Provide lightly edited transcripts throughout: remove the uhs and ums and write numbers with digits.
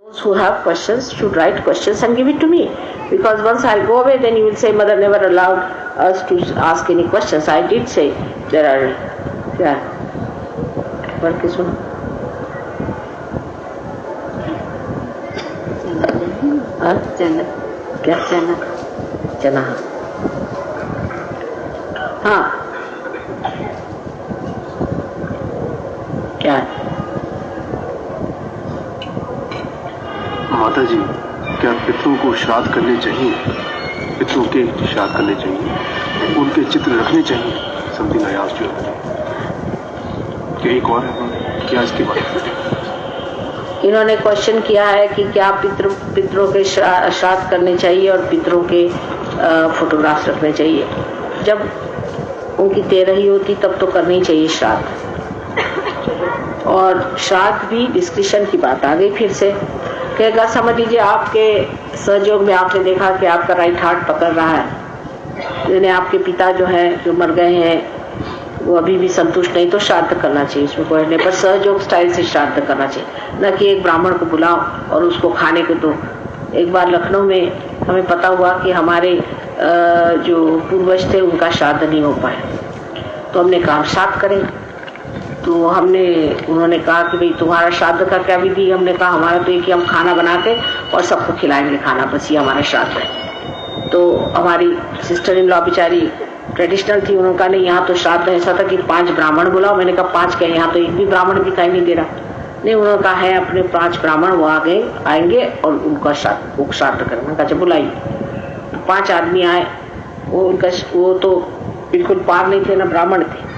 Those who have questions should write questions and give it to me, because once I'll go away, then you will say mother never allowed us to ask any questions. I did say there are, yeah. What is one? चना क्या चना चना हाँ क्या माता जी, क्या पितरों को श्राद्ध करने चाहिए? पितरों के श्राद्ध करने चाहिए, उनके चित्र रखने चाहिए? Something I asked you. क्या एक और है, क्या इसके बारे? इन्होंने क्वेश्चन किया है कि क्या पितरों के श्राद्ध करने चाहिए और पितरों के फोटोग्राफ्स रखने चाहिए। जब उनकी तेरही होती तब तो करनी चाहिए श्राद्ध, और श्राद्ध भी डिस्क्रिप्शन की बात आ गई फिर से। कहेगा समझ लीजिए आपके सहयोग में आपने देखा कि आपका राइट हार्ट पकड़ रहा है, यानी आपके पिता जो है जो मर गए हैं वो अभी भी संतुष्ट नहीं, तो श्राद्ध करना चाहिए। इसमें कोई नहीं, पर सहयोग स्टाइल से श्राद्ध करना चाहिए, न कि एक ब्राह्मण को बुलाओ और उसको खाने को दो। एक बार लखनऊ में हमें पता हुआ कि हमारे जो पूर्वज थे उनका श्राद्ध नहीं हो पाया, तो हमने कहा श्राद्ध करें। तो उन्होंने कहा कि भाई तुम्हारा श्राद्ध का क्या विधि? हमने कहा हमारा तो एक ही, हम खाना बना के और सबको खिलाएंगे खाना, बस ये हमारा श्राद्ध है। तो हमारी सिस्टर इन लॉ बेचारी ट्रेडिशनल थी, उन्होंने कहा नहीं यहाँ तो श्राद्ध ऐसा था कि 5 ब्राह्मण बुलाओ। मैंने कहा 5 क्या, यहाँ तो एक भी ब्राह्मण दिखाई नहीं दे रहा। नहीं, उन्होंने कहा है अपने 5 ब्राह्मण वो आएंगे और उनका श्राद्ध करें। मैंने कहा बुलाइए। तो 5 आदमी आए, वो तो बिल्कुल पार नहीं थे, ना ब्राह्मण थे।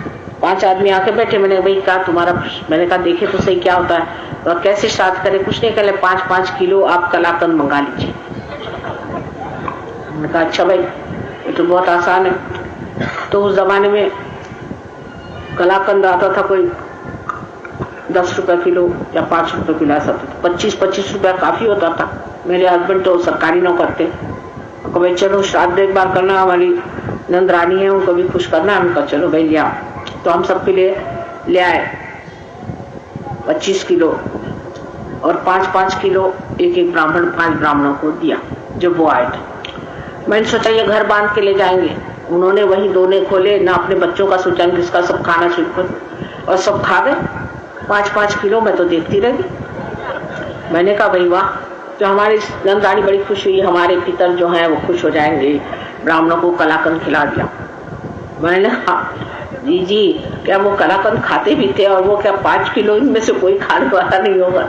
5 आदमी आके बैठे। मैंने भाई कहा तुम्हारा, मैंने कहा देखे तो सही क्या होता है, तो कैसे श्राद्ध करें? कुछ नहीं, कहले 5-5 किलो आप कलाकंद मंगा लीजिए। मैंने कहा अच्छा भाई ये तो बहुत आसान है। तो उस जमाने में कलाकंद आता था कोई 10 रुपए किलो या 5 रुपए किलो ऐसा, तो 25-25 रुपया काफी होता था। मेरे हस्बैंड तो सरकारी नौकर थे, कभी चलो श्राद्ध एक बार करना, हमारी नंदरानी है उनको भी खुश करना। उनका चलो भाई लिया। तो हम सबके लिए ले आए 25 किलो और 5-5 किलो एक ब्राह्मण 5 ब्राह्मणों को दिया जब वो आए थे। मैंने सोचा ये घर बांध के ले जाएंगे। उन्होंने वही दोने खोले, ना अपने बच्चों का सोचा किसका, सब खाना शुरू कर और सब खा गए 5-5 किलो। मैं तो देखती रही। मैंने कहा भाई वाह। तो हमारी नंदरानी बड़ी खुश हुई, हमारे पितर जो हैं वो खुश हो जाएंगे, ब्राह्मणों को कलाकंद खिला दिया। मैंने कहा जी क्या वो कलाकंद खाते भी थे? और वो क्या 5 किलो इनमें से कोई खाने वाला नहीं होगा,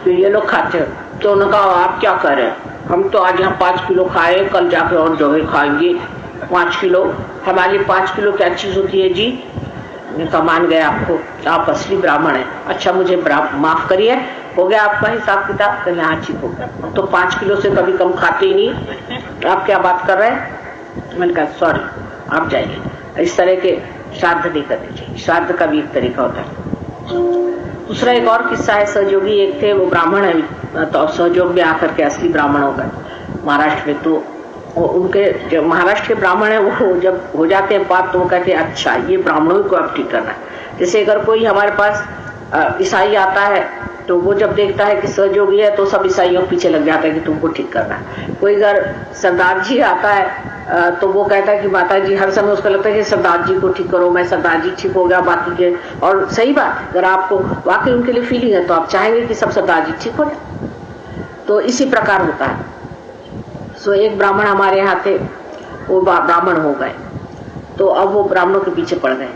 तो ये लोग खाते। तो उन्होंने कहा आप क्या कर रहे हैं? हम तो आज यहाँ 5 किलो खाए, कल जाके और जगह खाएंगे 5 किलो। हमारे लिए 5 किलो क्या चीज होती है जी? मैंने मान गए आपको, आप असली ब्राह्मण हैं। अच्छा मुझे माफ करिए, हो गया आपका हिसाब किताब? कहने हाँ ठीक हो गया। तो 5 किलो से कभी कम खाते ही नहीं, आप क्या बात कर रहे हैं? मैंने कहा सॉरी आप जाइए। इस तरह के श्राद्ध नहीं करने चाहिए। श्राद्ध का भी एक तरीका होता है। दूसरा एक और किस्सा है, सहयोगी एक थे, वो ब्राह्मण है, तो सहयोग में आकर के असली ब्राह्मण हो गए महाराष्ट्र में। तो उनके जो महाराष्ट्र के ब्राह्मण है वो जब हो जाते हैं बात, तो वो कहते हैं अच्छा ये ब्राह्मणों को अब ठीक करना है। जैसे अगर कोई हमारे पास ईसाई आता है तो वो जब देखता है कि सहयोगी है तो सब ईसाइयों के पीछे लग जाता है कि तुमको ठीक करना है। कोई अगर सरदार जी आता है तो वो कहता है कि माता जी, हर समय उसको लगता है कि सरदार जी को ठीक करो, मैं सरदार जी ठीक हो गया बाकी के। और सही बात, अगर आपको वाकई उनके लिए फीलिंग है तो आप चाहेंगे कि सब सरदार जी ठीक हो जाए। तो इसी प्रकार होता है। सो एक ब्राह्मण हमारे यहाँ थे, वो ब्राह्मण हो गए, तो अब वो ब्राह्मणों के पीछे पड़ गए।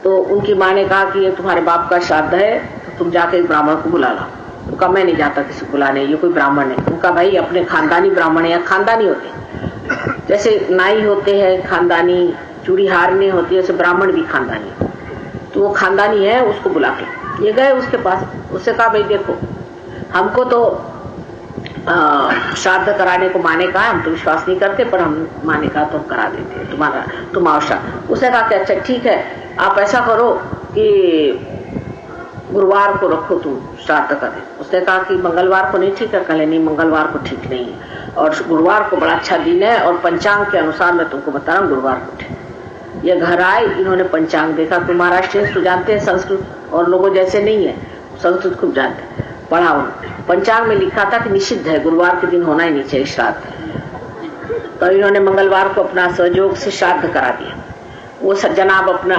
तो उनकी माँ ने कहा कि ये तुम्हारे बाप का श्राद्ध है, तो तुम जाके एक ब्राह्मण को बुला लो। तो कहा मैं नहीं जाता किसी को बुलाने, ये कोई ब्राह्मण नहीं। उनका भाई अपने खानदानी ब्राह्मण या खानदानी होते, जैसे नाई होते हैं खानदानी, चूड़ीहारने होती है, जैसे ब्राह्मण भी खानदानी। तो वो खानदानी है, उसको बुला के ये गए उसके पास। उससे कहा भाई देखो हमको तो श्राद्ध कराने को माने कहा, हम तो विश्वास नहीं करते, पर हम माने कहा तो हम करा देते हैं तुम आओ श्राद्ध। उसने कहा कि अच्छा ठीक है, आप ऐसा करो कि गुरुवार को रखो तुम श्राद्ध करें। उसने कहा कि मंगलवार को नहीं ठीक है? कहले नहीं मंगलवार को ठीक नहीं है, और गुरुवार को बड़ा अच्छा दिन है, और पंचांग के अनुसार मैं तुमको बता रहा हूँ गुरुवार को ठीक। ये घर आए, इन्होंने पंचांग देखा। तो महाराष्ट्र तो जानते हैं संस्कृत और लोगों जैसे नहीं है, संस्कृत खूब जानते हैं। पढ़ा पंचांग में लिखा था कि निषिद्ध है, गुरुवार के दिन होना ही नहीं चाहिए श्राद्ध। तो इन्होंने मंगलवार को अपना सहयोग से श्राद्ध करा दिया। वो जनाब अपना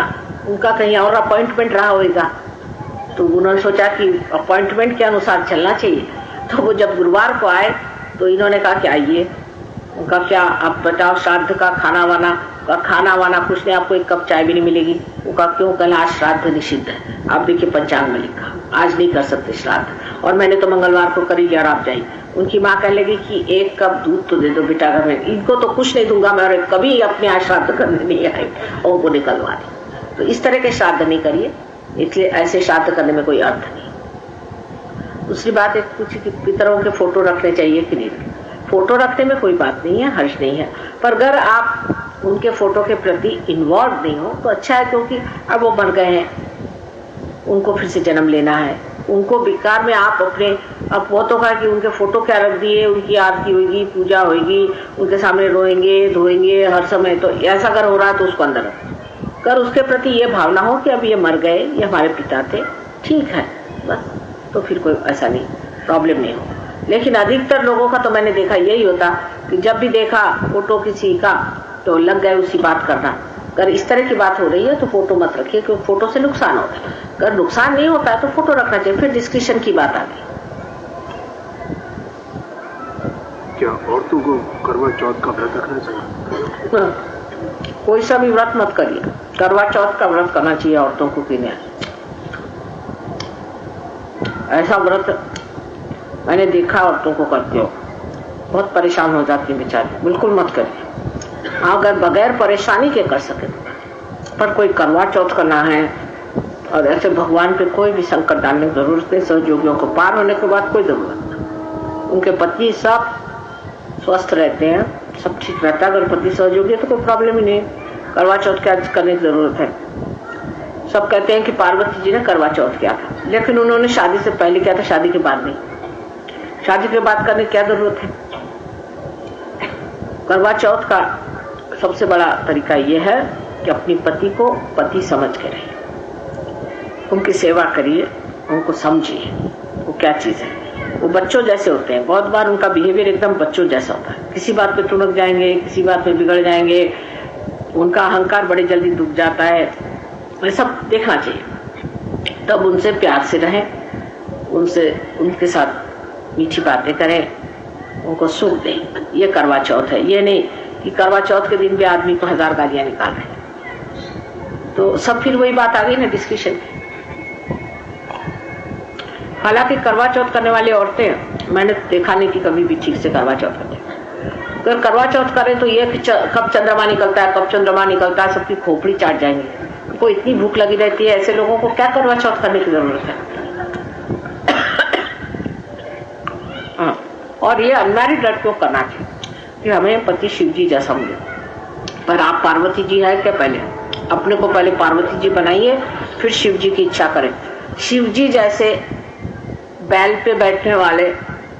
उनका कहीं और अपॉइंटमेंट रहा होगा, तो उन्होंने सोचा कि अपॉइंटमेंट के अनुसार चलना चाहिए। तो वो जब गुरुवार को आए तो इन्होंने कहा कि आइए, उनका क्या आप बताओ श्राद्ध का खाना वाना कुछ नहीं, आपको एक कप चाय भी नहीं मिलेगी। उनका क्यों? कल आज श्राद्ध निषिद्ध है। आप देखिए पंचांग में लिखा आज नहीं कर सकते श्राद्ध, और मैंने तो मंगलवार को कर ही लिया और आप जाइए। उनकी माँ कह लगी कि एक कप दूध तो दे दो बेटा घर में, इनको तो कुछ नहीं दूंगा मैं, और कभी अपने आज श्राद्ध करने नहीं आए और उनको निकलवा दी। तो इस तरह के श्राद्ध नहीं करिए, इसलिए ऐसे श्राद्ध करने में कोई अर्थ नहीं। दूसरी बात एक पूछी कि पितरों के फोटो रखने चाहिए कि नहीं। फोटो रखने में कोई बात नहीं है, हर्ष नहीं है, पर अगर आप उनके फोटो के प्रति इन्वॉल्व नहीं हो तो अच्छा है, क्योंकि अब वो मर गए हैं, उनको फिर से जन्म लेना है, उनको बेकार में आप अपने अब वो तो कहा कि उनके फोटो क्या रख दिए, उनकी आरती होगी, पूजा होगी, उनके सामने रोएंगे धोएंगे हर समय, तो ऐसा अगर हो रहा है तो उसको अंदर कर उसके प्रति ये भावना हो कि अब ये मर गए, ये हमारे पिता थे, ठीक है बस, तो फिर कोई ऐसा नहीं प्रॉब्लम नहीं हो। लेकिन अधिकतर लोगों का तो मैंने देखा यही होता कि जब भी देखा फोटो किसी का तो लग गए उसी बात करना। अगर इस तरह की बात हो रही है तो फोटो मत रखिए, क्योंकि फोटो से नुकसान होता है। अगर नुकसान नहीं होता है तो फोटो रखना चाहिए। फिर डिस्कशन की बात आ गई। क्या औरतों को करवा चौथ का व्रत रखना चाहिए? कोई सा भी व्रत मत करिए, करवा चौथ का व्रत करना चाहिए औरतों को कि नहीं। ऐसा व्रत मैंने देखा औरतों को करते हो, बहुत परेशान हो जाती है बेचारी। बिल्कुल मत करिए। अगर बगैर परेशानी के कर सके, पर कोई करवा चौथ करना है और ऐसे भगवान पे कोई भी संकट डालने की जरूरत नहीं। सहयोगियों को पार होने के बाद कोई जरूरत नहीं। उनके पति सब स्वस्थ रहते हैं, सब ठीक रहता है। अगर पति सहयोगी है तो कोई प्रॉब्लम ही नहीं। करवा चौथ क्या करने की जरूरत है? सब कहते हैं कि पार्वती जी ने करवा चौथ किया था, लेकिन उन्होंने शादी से पहले किया था, शादी के बाद नहीं। शादी के बाद करने की क्या जरूरत है? करवा चौथ का सबसे बड़ा तरीका यह है कि अपनी पति को पति समझ के रहिए, उनकी सेवा करिए, उनको समझिए वो क्या चीज है। वो बच्चों जैसे होते हैं, बहुत बार उनका बिहेवियर एकदम बच्चों जैसा होता है। किसी बात पे तुड़क जाएंगे, किसी बात पे बिगड़ जाएंगे, उनका अहंकार बड़े जल्दी डूब जाता है। ये सब देखना चाहिए। तब उनसे प्यार से रहें, उनके साथ मीठी बातें करें, उनको सुख दें। ये करवा चौथ है। ये नहीं कि करवा चौथ के दिन भी आदमी को 1000 गालियां निकाल रहे हैं। तो सब फिर वही बात आ गई ना डिस्कशन। हालांकि करवा चौथ करने वाली औरतें मैंने देखा नहीं कि कभी भी ठीक से करवा चौथ करते। अगर करवा चौथ करें तो ये कब चंद्रमा निकलता है, कब चंद्रमा निकलता है, सबकी खोपड़ी चाट जाएंगे। उनको इतनी भूख लगी रहती है, ऐसे लोगों को क्या करवा चौथ करने की जरूरत है? हाँ, और ये अनमैरिड लड़कियों को करना चाहिए कि हमें पति शिव जी जैसा मिले। पर आप पार्वती जी है क्या? पहले अपने को पहले पार्वती जी बनाइए, फिर शिव जी की इच्छा करें। शिव जी जैसे बैल पे बैठने वाले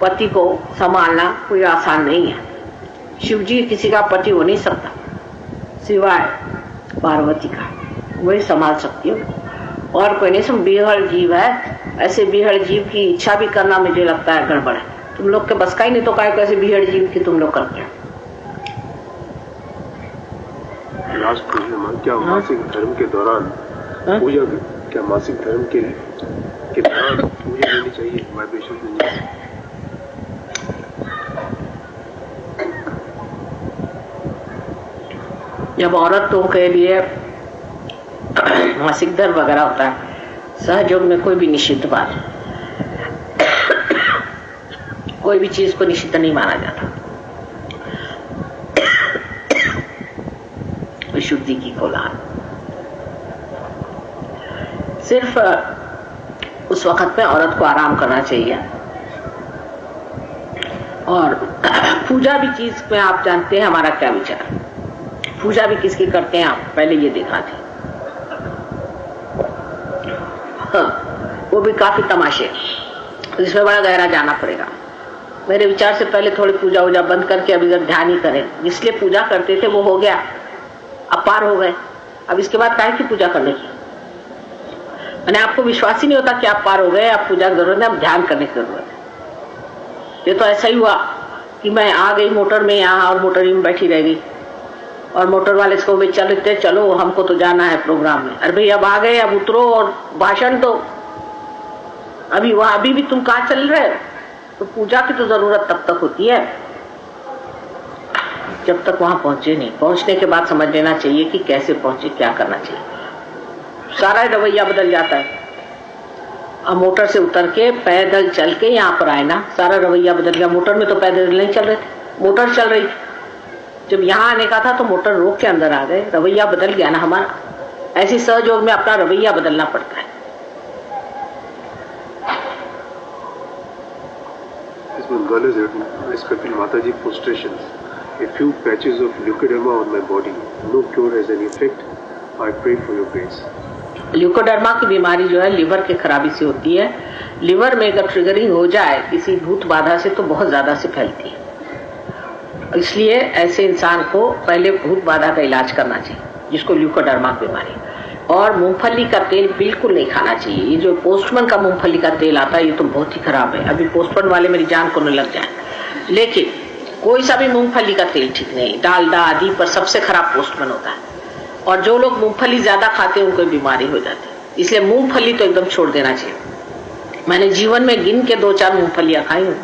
पति को संभालना कोई आसान नहीं है। शिव जी किसी का पति हो नहीं सकता सिवाय पार्वती का, वही संभाल सकती हो, और कोई नहीं। सब बिहड़ जीव है, ऐसे बिहड़ जीव की इच्छा भी करना मुझे लगता है गड़बड़ है। तुम लोग के बस का ही नहीं, तो काय को ऐसे बिहड़ जीव की तुम लोग करते हो। क्या मासिक धर्म के दौरान पूजा, क्या मासिक धर्म के दौरान पूजा लेनी चाहिए, वाइब्रेशन लेनी चाहिए? जब औरतों के लिए मासिक धर्म वगैरह होता है, सहयोग में कोई भी निषिद्ध बात, कोई भी चीज को निषिद्ध नहीं माना जाता। शुद्धि की कोलाहल सिर्फ उस वक्त में औरत को आराम करना चाहिए। और पूजा भी चीज में आप जानते हैं हमारा क्या विचार, पूजा भी किसकी करते हैं आप पहले ये देखा थे। हाँ, वो भी काफी तमाशे, इसमें बड़ा गहरा जाना पड़ेगा। मेरे विचार से पहले थोड़ी पूजा वूजा बंद करके अब इधर ध्यान ही करें। इसलिए पूजा करते थे वो हो गया, अब पार हो गए, अब इसके बाद काहे की पूजा करने की। और आपको विश्वास ही नहीं होता कि आप पार हो गए, आप पूजा की जरूरत है, आप ध्यान करने की जरूरत है। ये तो ऐसा ही हुआ कि मैं आ गई मोटर में यहाँ और मोटर में बैठी रह गई और मोटर वाले को भी चलते चलो हमको तो जाना है प्रोग्राम में। अरे भाई अब आ गए, अब उतरो और भाषण दो। अभी वहां अभी भी तुम कहाँ चल रहे हो? तो पूजा की तो जरूरत तब तक होती है जब तक वहां पहुंचे नहीं। पहुंचने के बाद समझ लेना चाहिए कि कैसे पहुंचे, क्या करना चाहिए। सारा रवैया बदल जाता है। अब मोटर से उतर के पैदल चल के यहाँ पर आए ना, सारा रवैया बदल गया। मोटर में तो पैदल नहीं चल रहे थे, मोटर चल रही थी। जब यहाँ आने का था तो मोटर रोक के अंदर आ गए, रवैया बदल गया ना हमारा। ऐसी सहयोग में अपना रवैया बदलना पड़ता है। Respected Mataji, frustrations. A few patches of leukoderma on my body. No cure has any effect. I pray for your grace. Leucoderma की बीमारी जो है लिवर के खराबी से होती है। लिवर में अगर ट्रिगरिंग हो जाए किसी भूत बाधा से तो बहुत ज्यादा से फैलती है। इसलिए ऐसे इंसान को पहले भूत बाधा का इलाज करना चाहिए, जिसको ल्यूकोडर्मा की बीमारी। और मूंगफली का तेल बिल्कुल नहीं खाना चाहिए। ये जो पोस्टमैन का मूंगफली का तेल आता है ये तो बहुत ही खराब है। अभी पोस्टमैन वाले मेरी जान को न लग जाए, लेकिन कोई सा भी मूंगफली का तेल ठीक नहीं। डालडा आदि पर सबसे खराब पोस्टमैन होता है। और जो लोग मूंगफली ज्यादा खाते हैं उनको बीमारी हो जाती है। इसलिए मूंगफली तो एकदम छोड़ देना चाहिए। मैंने जीवन में गिन के 2-4 मूंगफलियां खाई हूँ।